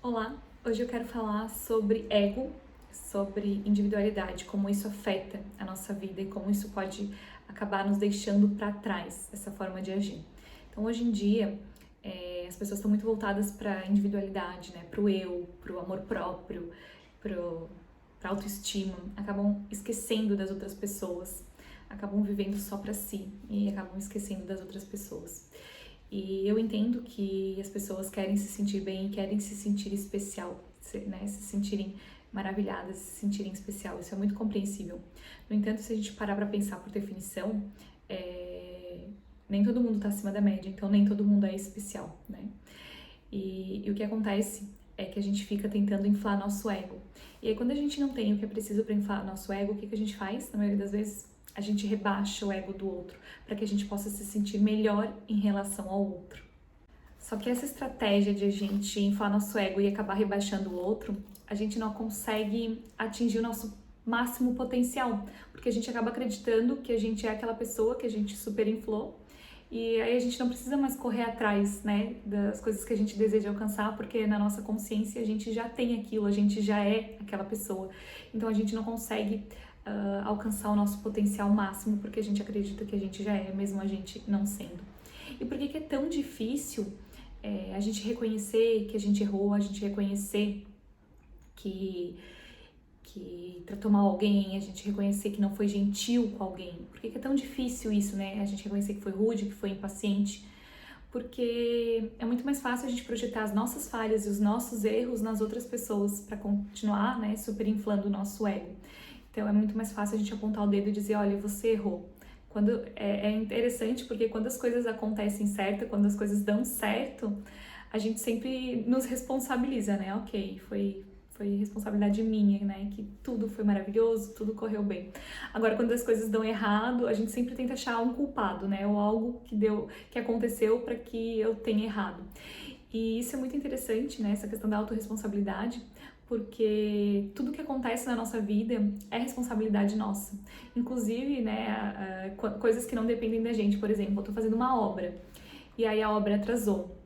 Olá, hoje eu quero falar sobre ego, sobre individualidade, como isso afeta a nossa vida e como isso pode acabar nos deixando para trás, essa forma de agir. Então, hoje em dia, as pessoas estão muito voltadas para a individualidade, né? Para o eu, para o amor próprio, para a autoestima, acabam esquecendo das outras pessoas, acabam vivendo só para si e acabam esquecendo das outras pessoas. E eu entendo que as pessoas querem se sentir bem, querem se sentir especial, né? Se sentirem maravilhadas, se sentirem especial. Isso é muito compreensível. No entanto, se a gente parar para pensar por definição, nem todo mundo está acima da média, então nem todo mundo é especial, né? E o que acontece é que a gente fica tentando inflar nosso ego. E aí, quando a gente não tem o que é preciso para inflar nosso ego, o que a gente faz, na maioria das vezes? A gente rebaixa o ego do outro, para que a gente possa se sentir melhor em relação ao outro. Só que essa estratégia de a gente inflar nosso ego e acabar rebaixando o outro, a gente não consegue atingir o nosso máximo potencial, porque a gente acaba acreditando que a gente é aquela pessoa que a gente superinflou, e aí a gente não precisa mais correr atrás, né, das coisas que a gente deseja alcançar, porque na nossa consciência a gente já tem aquilo, a gente já é aquela pessoa. Então a gente não consegue alcançar o nosso potencial máximo, porque a gente acredita que a gente já é, mesmo a gente não sendo. E por que é tão difícil a gente reconhecer que a gente errou, a gente reconhecer que tratou mal alguém, a gente reconhecer que não foi gentil com alguém? Por que é tão difícil isso, né? A gente reconhecer que foi rude, que foi impaciente? Porque é muito mais fácil a gente projetar as nossas falhas e os nossos erros nas outras pessoas para continuar, né, superinflando o nosso ego. Então é muito mais fácil a gente apontar o dedo e dizer, olha, você errou. Quando é interessante porque quando as coisas acontecem certo, quando as coisas dão certo, a gente sempre nos responsabiliza, né? Ok, foi responsabilidade minha, né? Que tudo foi maravilhoso, tudo correu bem. Agora, quando as coisas dão errado, a gente sempre tenta achar um culpado, né? Ou algo que aconteceu para que eu tenha errado. E isso é muito interessante, né? Essa questão da autorresponsabilidade, porque tudo que acontece na nossa vida é responsabilidade nossa. Inclusive, né, coisas que não dependem da gente. Por exemplo, eu tô fazendo uma obra e aí a obra atrasou.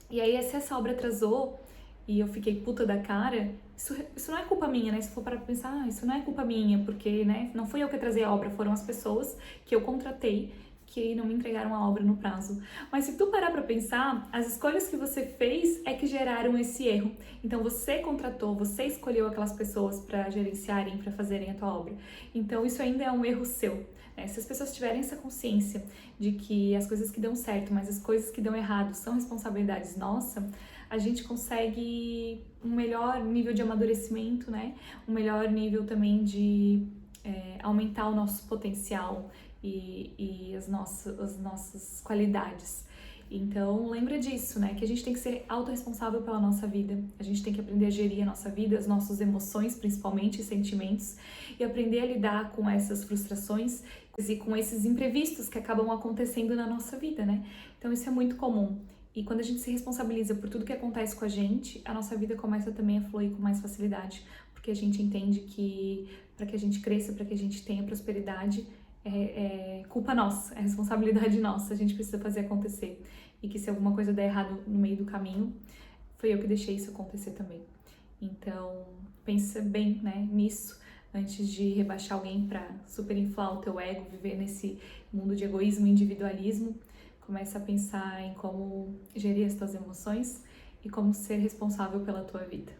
E aí, se essa obra atrasou e eu fiquei puta da cara, isso não é culpa minha, né? Se for para pensar, isso não é culpa minha, porque, né, não fui eu que atrasei a obra, foram as pessoas que eu contratei que não me entregaram a obra no prazo. Mas se tu parar para pensar, as escolhas que você fez é que geraram esse erro. Então você contratou, você escolheu aquelas pessoas para gerenciarem, para fazerem a tua obra. Então isso ainda é um erro seu, né? Se as pessoas tiverem essa consciência de que as coisas que dão certo, mas as coisas que dão errado são responsabilidades nossa, a gente consegue um melhor nível de amadurecimento, né? Um melhor nível também de aumentar o nosso potencial e as nossas qualidades. Então, lembra disso, né? Que a gente tem que ser autorresponsável pela nossa vida. A gente tem que aprender a gerir a nossa vida, as nossas emoções, principalmente, e sentimentos, e aprender a lidar com essas frustrações e com esses imprevistos que acabam acontecendo na nossa vida, né? Então, isso é muito comum. E quando a gente se responsabiliza por tudo que acontece com a nossa vida começa também a fluir com mais facilidade, porque a gente entende que para que a gente cresça, para que a gente tenha prosperidade, é culpa nossa, é responsabilidade nossa, a gente precisa fazer acontecer. E que se alguma coisa der errado no meio do caminho, foi eu que deixei isso acontecer também. Então, pensa bem, né, nisso, antes de rebaixar alguém para superinflar o teu ego, viver nesse mundo de egoísmo e individualismo. Começa a pensar em como gerir as tuas emoções e como ser responsável pela tua vida.